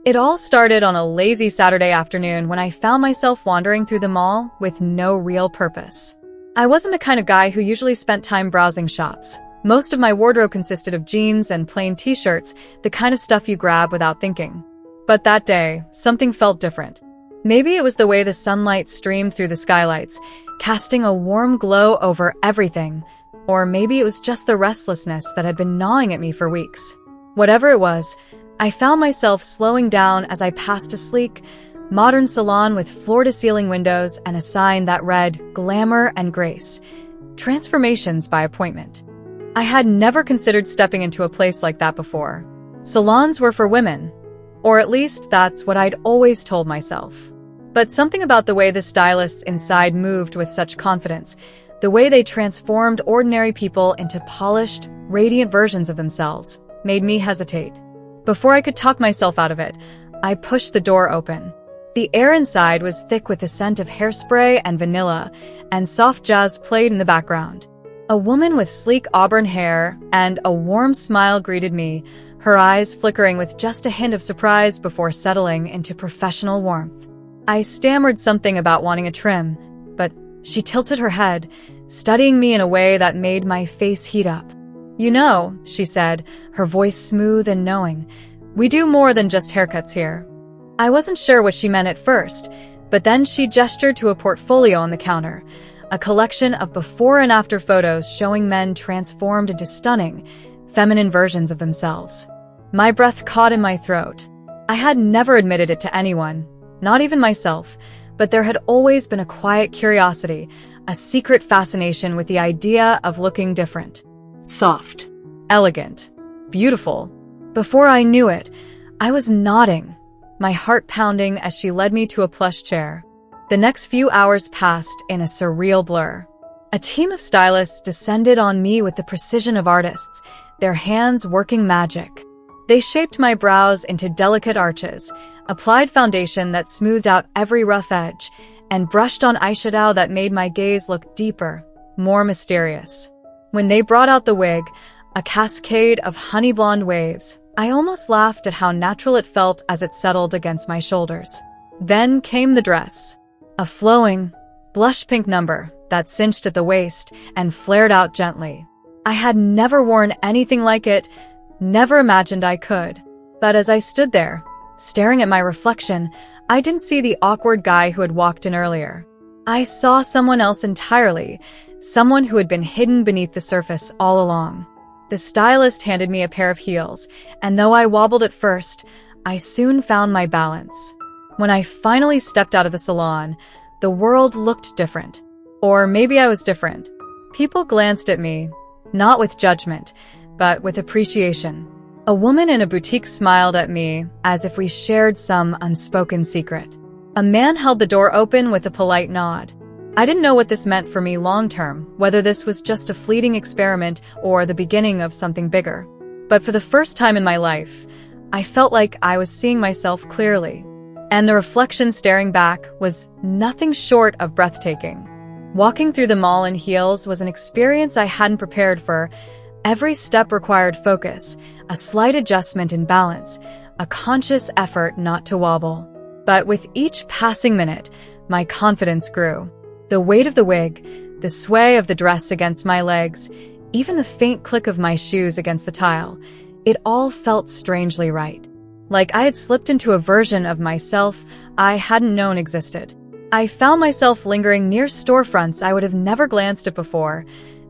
It all started on a lazy Saturday afternoon when I found myself wandering through the mall with no real purpose. I wasn't the kind of guy who usually spent time browsing shops. Most of my wardrobe consisted of jeans and plain t-shirts, the kind of stuff you grab without thinking. But that day, something felt different. Maybe it was the way the sunlight streamed through the skylights, casting a warm glow over everything. Or maybe it was just the restlessness that had been gnawing at me for weeks. Whatever it was, I found myself slowing down as I passed a sleek, modern salon with floor-to-ceiling windows and a sign that read, "Glamour and Grace. Transformations by appointment." I had never considered stepping into a place like that before. Salons were for women. Or at least that's what I'd always told myself. But something about the way the stylists inside moved with such confidence, the way they transformed ordinary people into polished, radiant versions of themselves, made me hesitate. Before I could talk myself out of it, I pushed the door open. The air inside was thick with the scent of hairspray and vanilla, and soft jazz played in the background. A woman with sleek auburn hair and a warm smile greeted me, her eyes flickering with just a hint of surprise before settling into professional warmth. I stammered something about wanting a trim, but she tilted her head, studying me in a way that made my face heat up. "You know," she said, her voice smooth and knowing, "we do more than just haircuts here." I wasn't sure what she meant at first, but then she gestured to a portfolio on the counter, a collection of before and after photos showing men transformed into stunning, feminine versions of themselves. My breath caught in my throat. I had never admitted it to anyone, not even myself, but there had always been a quiet curiosity, a secret fascination with the idea of looking different. Soft, elegant, beautiful. Before I knew it, I was nodding, my heart pounding as she led me to a plush chair. The next few hours passed in a surreal blur. A team of stylists descended on me with the precision of artists, their hands working magic. They shaped my brows into delicate arches, applied foundation that smoothed out every rough edge, and brushed on eyeshadow that made my gaze look deeper, more mysterious. When they brought out the wig, a cascade of honey blonde waves, I almost laughed at how natural it felt as it settled against my shoulders. Then came the dress. A flowing, blush pink number that cinched at the waist and flared out gently. I had never worn anything like it, never imagined I could. But as I stood there, staring at my reflection, I didn't see the awkward guy who had walked in earlier. I saw someone else entirely, someone who had been hidden beneath the surface all along. The stylist handed me a pair of heels, and though I wobbled at first, I soon found my balance. When I finally stepped out of the salon, the world looked different. Or maybe I was different. People glanced at me, not with judgment, but with appreciation. A woman in a boutique smiled at me as if we shared some unspoken secret. A man held the door open with a polite nod. I didn't know what this meant for me long-term, whether this was just a fleeting experiment or the beginning of something bigger. But for the first time in my life, I felt like I was seeing myself clearly. And the reflection staring back was nothing short of breathtaking. Walking through the mall in heels was an experience I hadn't prepared for. Every step required focus, a slight adjustment in balance, a conscious effort not to wobble. But with each passing minute, my confidence grew. The weight of the wig, the sway of the dress against my legs, even the faint click of my shoes against the tile, it all felt strangely right. Like I had slipped into a version of myself I hadn't known existed. I found myself lingering near storefronts I would have never glanced at before,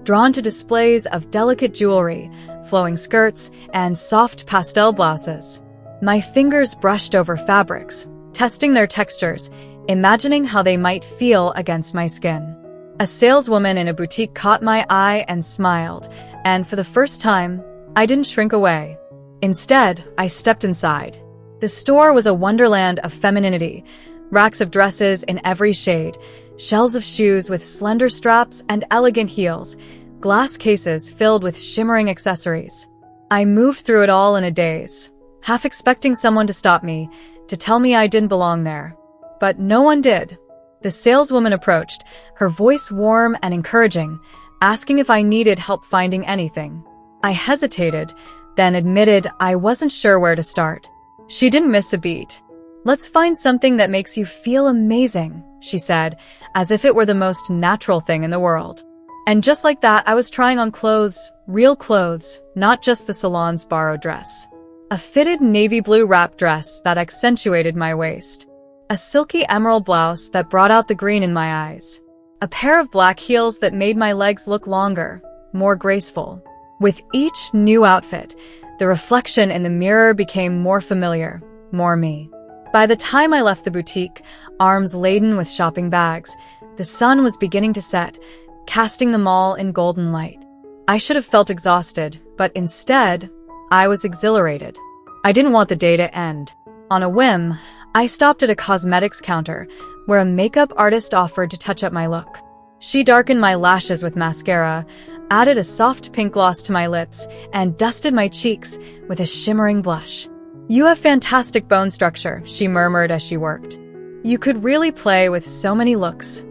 drawn to displays of delicate jewelry, flowing skirts, and soft pastel blouses. My fingers brushed over fabrics, testing their textures, imagining how they might feel against my skin. A saleswoman in a boutique caught my eye and smiled, and for the first time, I didn't shrink away. Instead, I stepped inside. The store was a wonderland of femininity, racks of dresses in every shade, shelves of shoes with slender straps and elegant heels, glass cases filled with shimmering accessories. I moved through it all in a daze, half expecting someone to stop me, to tell me I didn't belong there. But no one did. The saleswoman approached, her voice warm and encouraging, asking if I needed help finding anything. I hesitated, then admitted I wasn't sure where to start. She didn't miss a beat. "Let's find something that makes you feel amazing," she said, as if it were the most natural thing in the world. And just like that, I was trying on clothes, real clothes, not just the salon's borrowed dress. A fitted navy blue wrap dress that accentuated my waist. A silky emerald blouse that brought out the green in my eyes. A pair of black heels that made my legs look longer, more graceful. With each new outfit, the reflection in the mirror became more familiar, more me. By the time I left the boutique, arms laden with shopping bags, the sun was beginning to set, casting the mall in golden light. I should have felt exhausted, but instead, I was exhilarated. I didn't want the day to end. On a whim, I stopped at a cosmetics counter where a makeup artist offered to touch up my look. She darkened my lashes with mascara, added a soft pink gloss to my lips, and dusted my cheeks with a shimmering blush. "You have fantastic bone structure," she murmured as she worked. "You could really play with so many looks."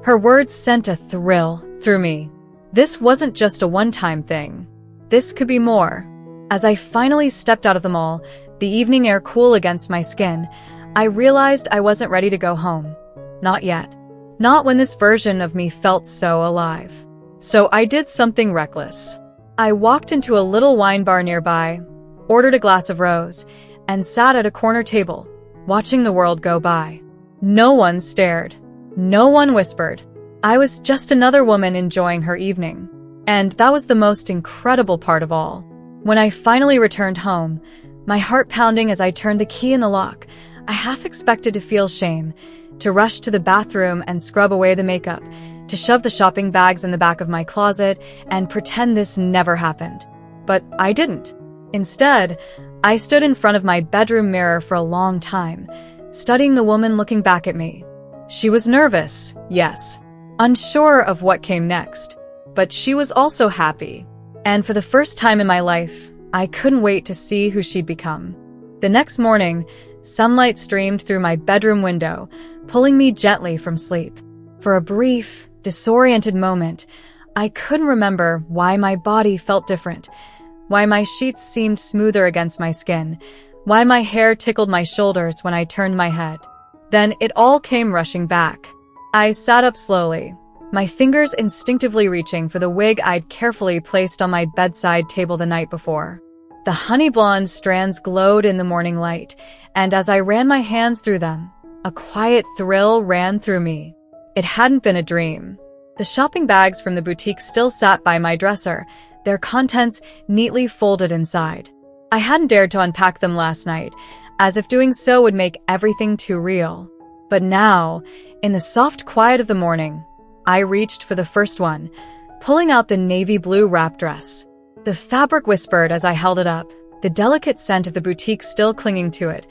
Her words sent a thrill through me. This wasn't just a one-time thing. This could be more. As I finally stepped out of the mall, the evening air cool against my skin, I realized I wasn't ready to go home. Not yet. Not when this version of me felt so alive. So I did something reckless. I walked into a little wine bar nearby, ordered a glass of rose, and sat at a corner table, watching the world go by. No one stared. No one whispered. I was just another woman enjoying her evening. And that was the most incredible part of all. When I finally returned home, my heart pounding as I turned the key in the lock, I half expected to feel shame, to rush to the bathroom and scrub away the makeup, to shove the shopping bags in the back of my closet and pretend this never happened. But I didn't. Instead, I stood in front of my bedroom mirror for a long time, studying the woman looking back at me. She was nervous, yes, unsure of what came next, but she was also happy. And for the first time in my life, I couldn't wait to see who she'd become. The next morning, sunlight streamed through my bedroom window, pulling me gently from sleep. For a brief, disoriented moment, I couldn't remember why my body felt different, why my sheets seemed smoother against my skin, why my hair tickled my shoulders when I turned my head. Then it all came rushing back. I sat up slowly, my fingers instinctively reaching for the wig I'd carefully placed on my bedside table the night before. The honey blonde strands glowed in the morning light, and as I ran my hands through them, a quiet thrill ran through me. It hadn't been a dream. The shopping bags from the boutique still sat by my dresser, their contents neatly folded inside. I hadn't dared to unpack them last night, as if doing so would make everything too real. But now, in the soft quiet of the morning, I reached for the first one, pulling out the navy blue wrap dress. The fabric whispered as I held it up, the delicate scent of the boutique still clinging to it,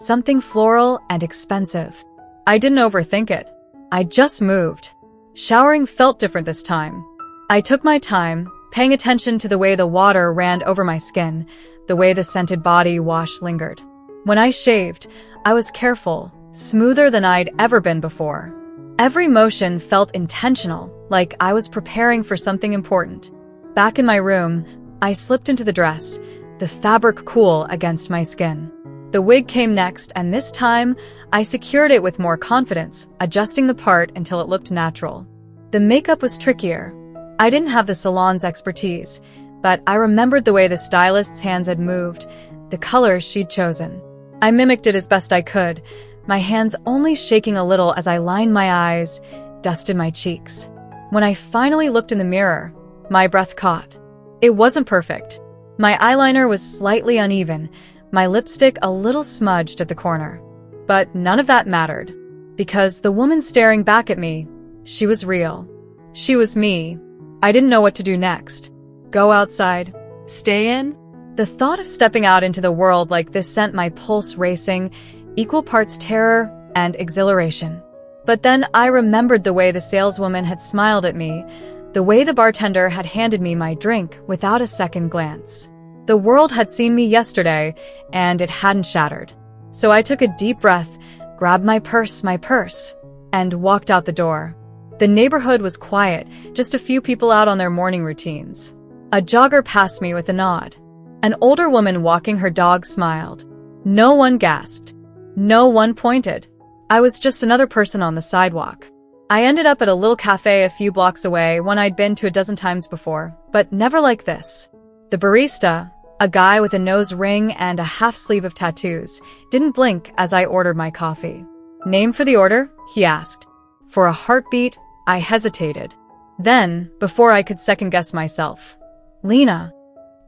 something floral and expensive. I didn't overthink it. I just moved. Showering felt different this time. I took my time, paying attention to the way the water ran over my skin, the way the scented body wash lingered. When I shaved, I was careful, smoother than I'd ever been before. Every motion felt intentional, like I was preparing for something important. Back in my room, I slipped into the dress, the fabric cool against my skin. The wig came next, and this time, I secured it with more confidence, adjusting the part until it looked natural. The makeup was trickier. I didn't have the salon's expertise, but I remembered the way the stylist's hands had moved, the colors she'd chosen. I mimicked it as best I could, my hands only shaking a little as I lined my eyes, dusted my cheeks. When I finally looked in the mirror, my breath caught. It wasn't perfect. My eyeliner was slightly uneven, my lipstick a little smudged at the corner. But none of that mattered, because the woman staring back at me, she was real. She was me. I didn't know what to do next. Go outside? Stay in? The thought of stepping out into the world like this sent my pulse racing, equal parts terror and exhilaration. But then I remembered the way the saleswoman had smiled at me, the way the bartender had handed me my drink without a second glance. The world had seen me yesterday, and it hadn't shattered. So I took a deep breath, grabbed my purse, and walked out the door. The neighborhood was quiet, just a few people out on their morning routines. A jogger passed me with a nod. An older woman walking her dog smiled. No one gasped. No one pointed. I was just another person on the sidewalk. I ended up at a little cafe a few blocks away, one I'd been to a dozen times before, but never like this. The barista, a guy with a nose ring and a half sleeve of tattoos, didn't blink as I ordered my coffee. "Name for the order?" he asked. For a heartbeat, I hesitated. Then, before I could second-guess myself, "Lena."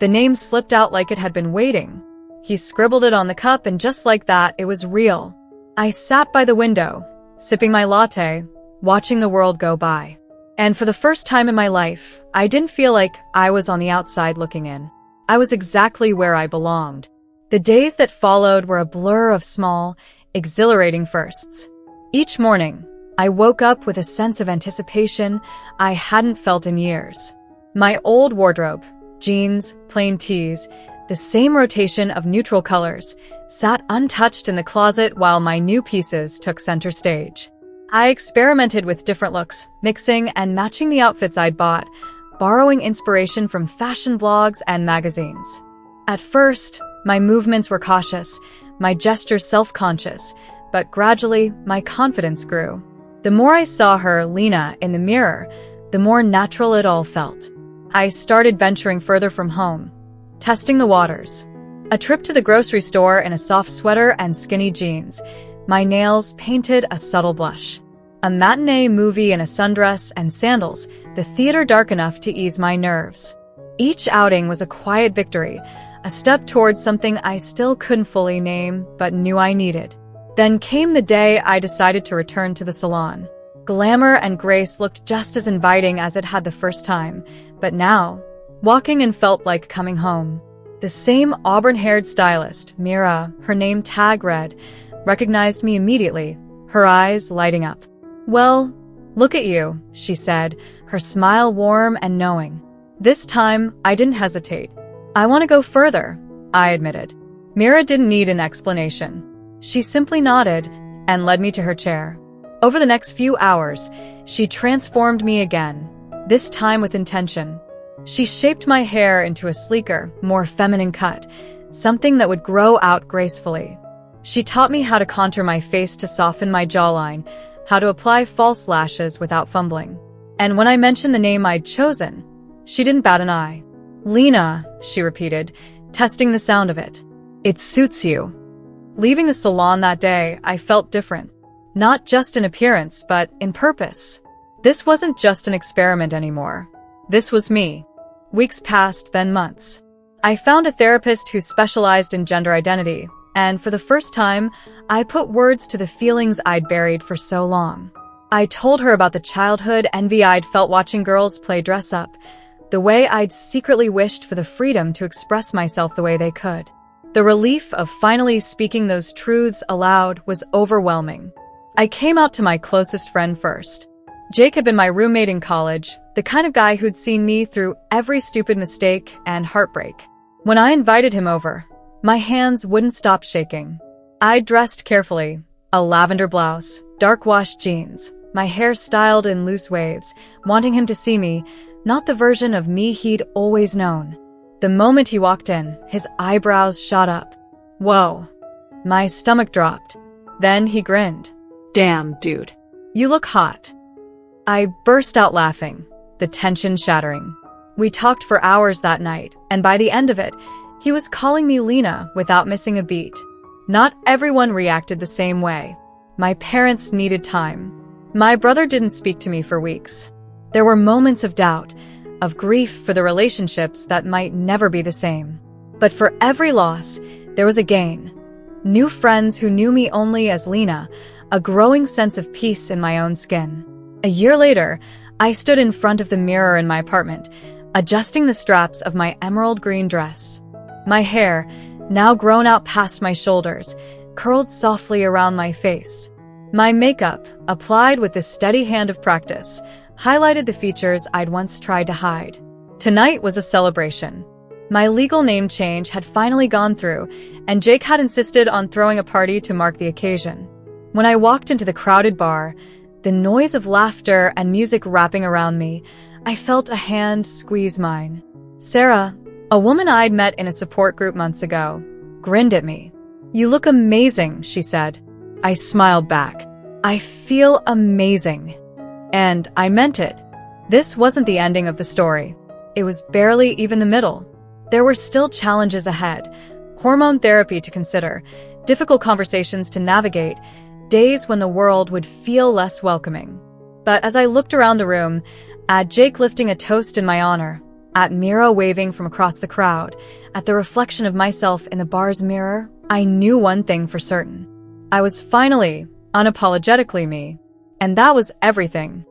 The name slipped out like it had been waiting. He scribbled it on the cup, and just like that, it was real. I sat by the window, sipping my latte, watching the world go by. And for the first time in my life, I didn't feel like I was on the outside looking in. I was exactly where I belonged. The days that followed were a blur of small, exhilarating firsts. Each morning, I woke up with a sense of anticipation I hadn't felt in years. My old wardrobe, jeans, plain tees, the same rotation of neutral colors, sat untouched in the closet while my new pieces took center stage. I experimented with different looks, mixing and matching the outfits I'd bought, borrowing inspiration from fashion blogs and magazines. At first, my movements were cautious, my gestures self-conscious, but gradually, my confidence grew. The more I saw her, Lena, in the mirror, the more natural it all felt. I started venturing further from home, testing the waters. A trip to the grocery store in a soft sweater and skinny jeans, my nails painted a subtle blush. A matinee movie in a sundress and sandals, the theater dark enough to ease my nerves. Each outing was a quiet victory, a step towards something I still couldn't fully name, but knew I needed. Then came the day I decided to return to the salon. Glamour and grace looked just as inviting as it had the first time, but now, walking in felt like coming home. The same auburn-haired stylist, Mira, her name tag read, recognized me immediately, her eyes lighting up. "Well, look at you," she said, her smile warm and knowing. This time, I didn't hesitate. "I want to go further," I admitted. Mira didn't need an explanation. She simply nodded and led me to her chair. Over the next few hours, she transformed me again, this time with intention. She shaped my hair into a sleeker, more feminine cut, something that would grow out gracefully. She taught me how to contour my face to soften my jawline, how to apply false lashes without fumbling. And when I mentioned the name I'd chosen, she didn't bat an eye. "Lena," she repeated, testing the sound of it. "It suits you." Leaving the salon that day, I felt different. Not just in appearance, but in purpose. This wasn't just an experiment anymore. This was me. Weeks passed, then months. I found a therapist who specialized in gender identity, and for the first time, I put words to the feelings I'd buried for so long. I told her about the childhood envy I'd felt watching girls play dress-up, the way I'd secretly wished for the freedom to express myself the way they could. The relief of finally speaking those truths aloud was overwhelming. I came out to my closest friend first. Jake had been my roommate in college, the kind of guy who'd seen me through every stupid mistake and heartbreak. When I invited him over, my hands wouldn't stop shaking. I dressed carefully, a lavender blouse, dark-washed jeans, my hair styled in loose waves, wanting him to see me, not the version of me he'd always known. The moment he walked in, his eyebrows shot up. Whoa. My stomach dropped. Then he grinned. "Damn, dude. You look hot." I burst out laughing, the tension shattering. We talked for hours that night, and by the end of it, he was calling me Lena without missing a beat. Not everyone reacted the same way. My parents needed time. My brother didn't speak to me for weeks. There were moments of doubt, of grief for the relationships that might never be the same. But for every loss, there was a gain. New friends who knew me only as Lena, a growing sense of peace in my own skin. A year later, I stood in front of the mirror in my apartment, adjusting the straps of my emerald green dress. My hair, now grown out past my shoulders, curled softly around my face. My makeup, applied with the steady hand of practice, highlighted the features I'd once tried to hide. Tonight was a celebration. My legal name change had finally gone through, and Jake had insisted on throwing a party to mark the occasion. When I walked into the crowded bar, the noise of laughter and music wrapping around me, I felt a hand squeeze mine. Sarah, a woman I'd met in a support group months ago, grinned at me. "You look amazing," she said. I smiled back. "I feel amazing." And I meant it. This wasn't the ending of the story. It was barely even the middle. There were still challenges ahead. Hormone therapy to consider, difficult conversations to navigate, days when the world would feel less welcoming. But as I looked around the room, at Jake lifting a toast in my honor, at Mira waving from across the crowd, at the reflection of myself in the bar's mirror, I knew one thing for certain. I was finally, unapologetically me. And that was everything.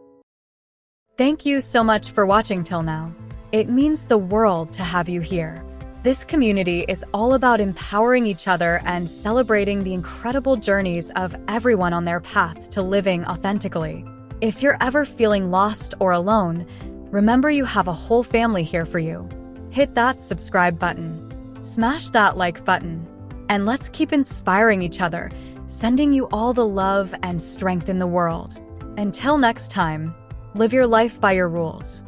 Thank you so much for watching till now. It means the world to have you here. This community is all about empowering each other and celebrating the incredible journeys of everyone on their path to living authentically. If you're ever feeling lost or alone, remember you have a whole family here for you. Hit that subscribe button, smash that like button, and let's keep inspiring each other, sending you all the love and strength in the world. Until next time, live your life by your rules.